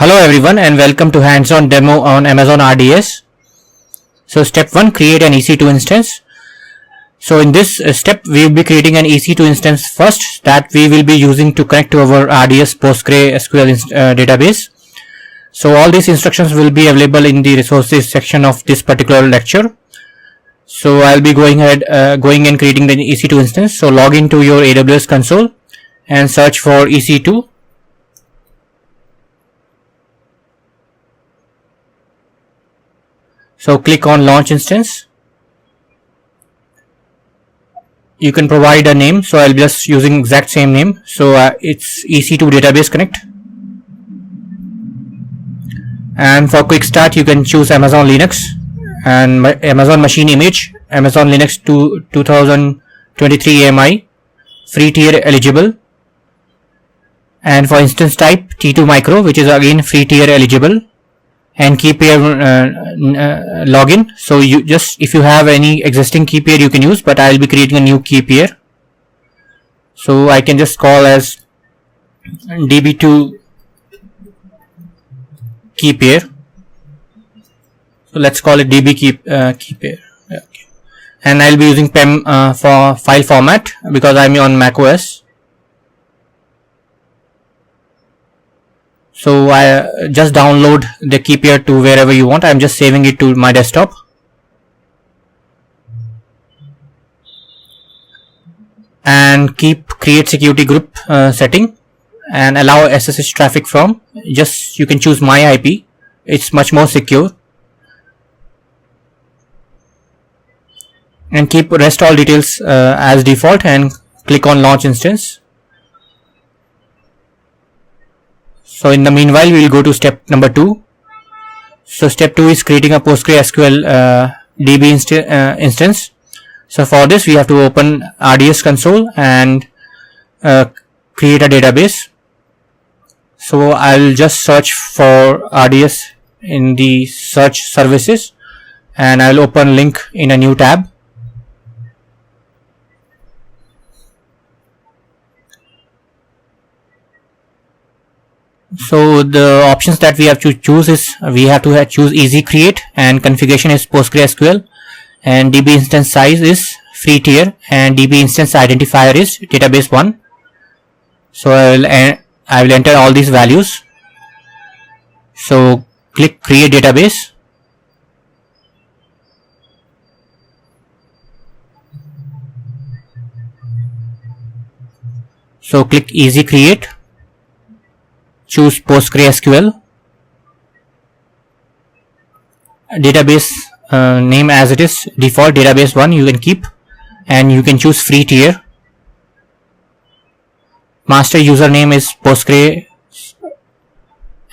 Hello everyone and welcome to hands-on demo on Amazon RDS. So step 1, create an EC2 instance. So in this step we will be creating an EC2 instance first that we will be using to connect to our RDS PostgreSQL database. So all these instructions will be available in the resources section of this particular lecture. So I'll be going and creating the EC2 instance. So log into your AWS console and search for EC2. So click on launch instance. You can provide a name, so I'll be just using exact same name. So it's EC2 database connect. And for quick start you can choose Amazon Linux and Amazon machine image, Amazon Linux 2023 AMI, free tier eligible. And for instance type T2 micro, which is again free tier eligible. And key pair login. So you just, if you have any existing key pair you can use, but I'll be creating a new key pair. So I can just call as db2 key pair. So let's call it db key pair. Okay. And I'll be using PEM for file format because I'm on macOS. So I just download the key pair to wherever you want. I'm just saving it to my desktop. And create security group setting and allow SSH traffic from. Just you can choose my IP. It's much more secure. And keep rest all details as default and click on launch instance. So in the meanwhile we will go to step number 2. So step 2 is creating a PostgreSQL DB instance. So for this we have to open RDS console and create a database. So I'll just search for RDS in the search services and I'll open link in a new tab. So the options that we have to choose is we have to choose easy create and configuration is PostgreSQL and DB instance size is free tier and DB instance identifier is database 1. So I will enter all these values. So click create database. So click easy create. Choose PostgreSQL, database name as it is, default database 1 you can keep, and you can choose free tier. Master username is Postgre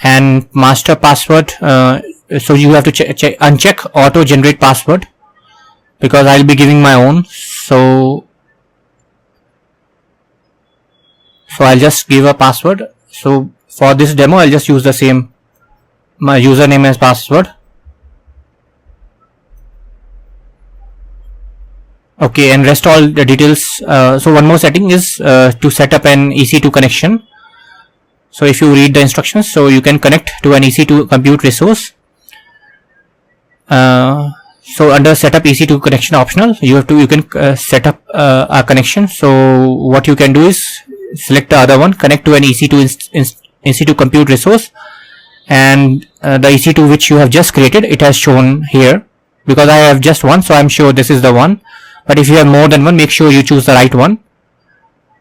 and master password, so you have to uncheck auto generate password because I'll be giving my own. So I'll just give a password. So for this demo I'll just use the same, my username as password. Okay, and rest all the details. So one more setting is to set up an EC2 connection. So if you read the instructions, so you can connect to an EC2 compute resource. So under setup EC2 connection optional, you can set up a connection. So what you can do is select the other one, connect to an EC2 compute resource, and the EC2 which you have just created, it has shown here because I have just one, so I'm sure this is the one. But if you have more than one, make sure you choose the right one.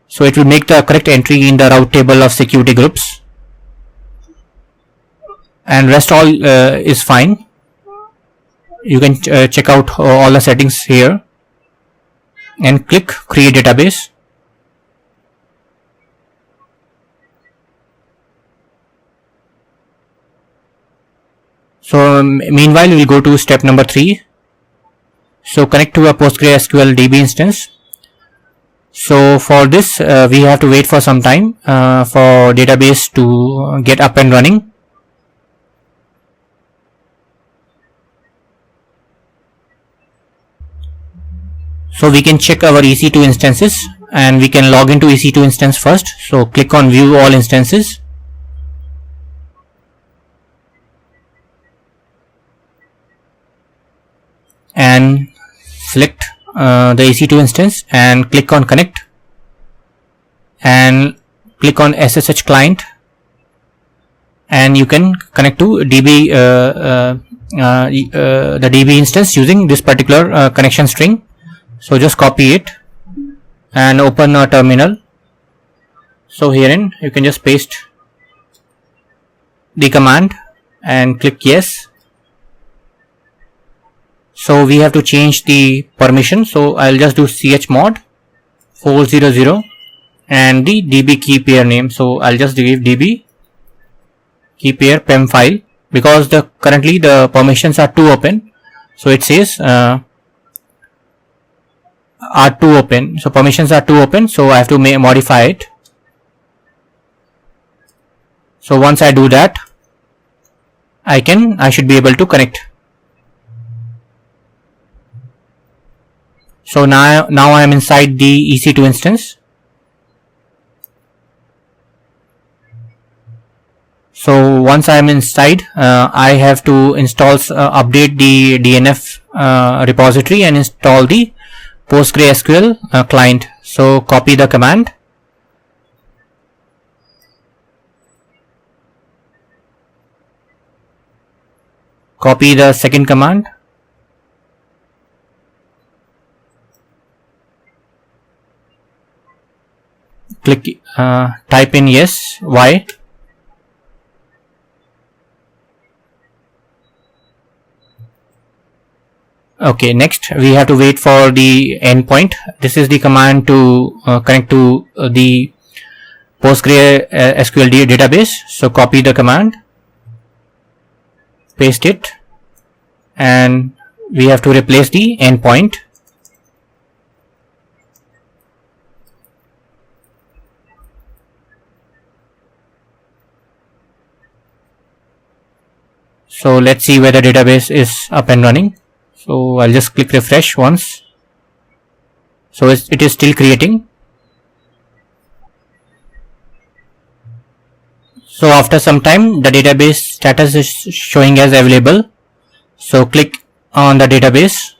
So it will make the correct entry in the route table of security groups. And rest all is fine. You can check out all the settings here and click create database. So meanwhile we will go to step number 3. So connect to a PostgreSQL DB instance. So for this we have to wait for some time for database to get up and running. So we can check our EC2 instances and we can log into EC2 instance first. So click on view all instances. and select the EC2 instance and click on connect and click on SSH client, and you can connect to DB the DB instance using this particular connection string. So just copy it and open a terminal. So herein you can just paste the command and click yes. So we have to change the permission, so I'll just do chmod 400 and the DB key pair name. So I'll just give DB key pair pem file, because currently the permissions are 2 open. So it says are 2 open. So permissions are 2 open. So I have to modify it. So once I do that, I should be able to connect. So now I am inside the EC2 instance. So once I am inside, I have to install, update the DNF repository and install the PostgreSQL client. So copy the command, copy the second command, click type in yes, y, okay. Next we have to wait for the endpoint. This is the command to connect to the PostgreSQL database. So copy the command, paste it, and we have to replace the endpoint. So let's see whether database is up and running. So I'll just click refresh once. So it is still creating. So after some time, the database status is showing as available. So click on the database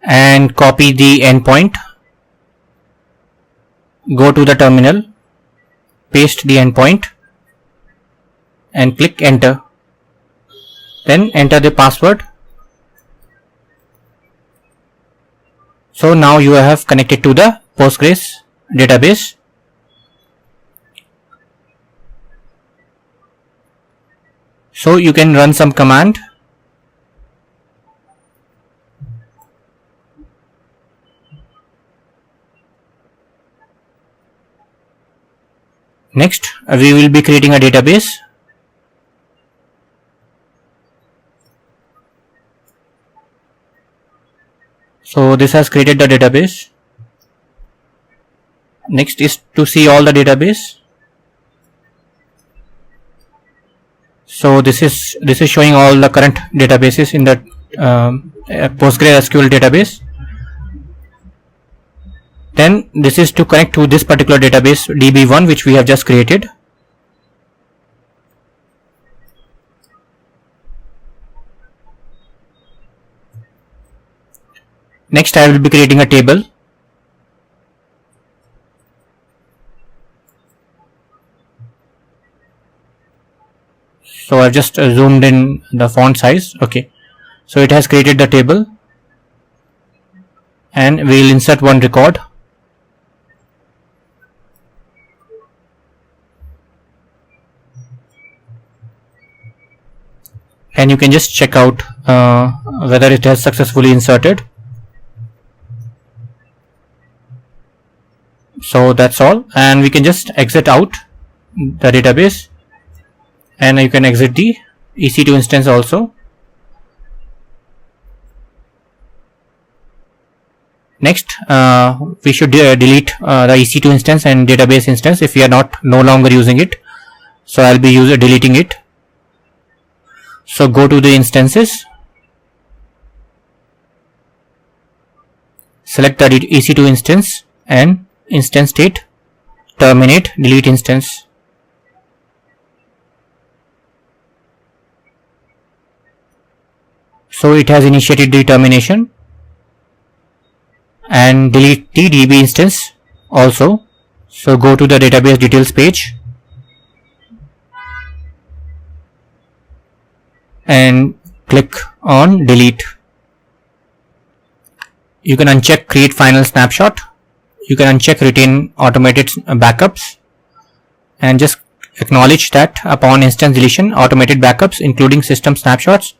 and copy the endpoint. Go to the terminal, paste the endpoint and click enter. Then enter the password. So now you have connected to the Postgres database. So you can run some command. Next, we will be creating a database. So this has created the database. Next is to see all the database. So this is showing all the current databases in the PostgreSQL database. Then this is to connect to this particular database DB1 which we have just created. Next I will be creating a table. So I've just zoomed in the font size. Okay. So it has created the table and we will insert one record. And you can just check out whether it has successfully inserted. So that's all, and we can just exit out the database, and you can exit the EC2 instance also. Next, we should delete the EC2 instance and database instance if we are no longer using it. So I'll be deleting it. So go to the instances, select the EC2 instance and instance state, terminate, delete instance. So it has initiated the termination, and delete the DB instance also. So go to the database details page and click on delete. You can uncheck create final snapshot. You can uncheck retain automated backups, and just acknowledge that upon instance deletion, automated backups including system snapshots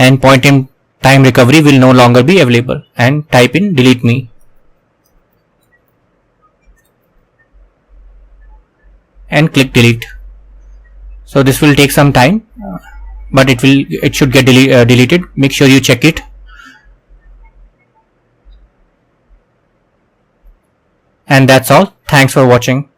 and point in time recovery will no longer be available, and type in delete me and click delete. So this will take some time, but it should get deleted. Make sure you check it. And that's all. Thanks for watching.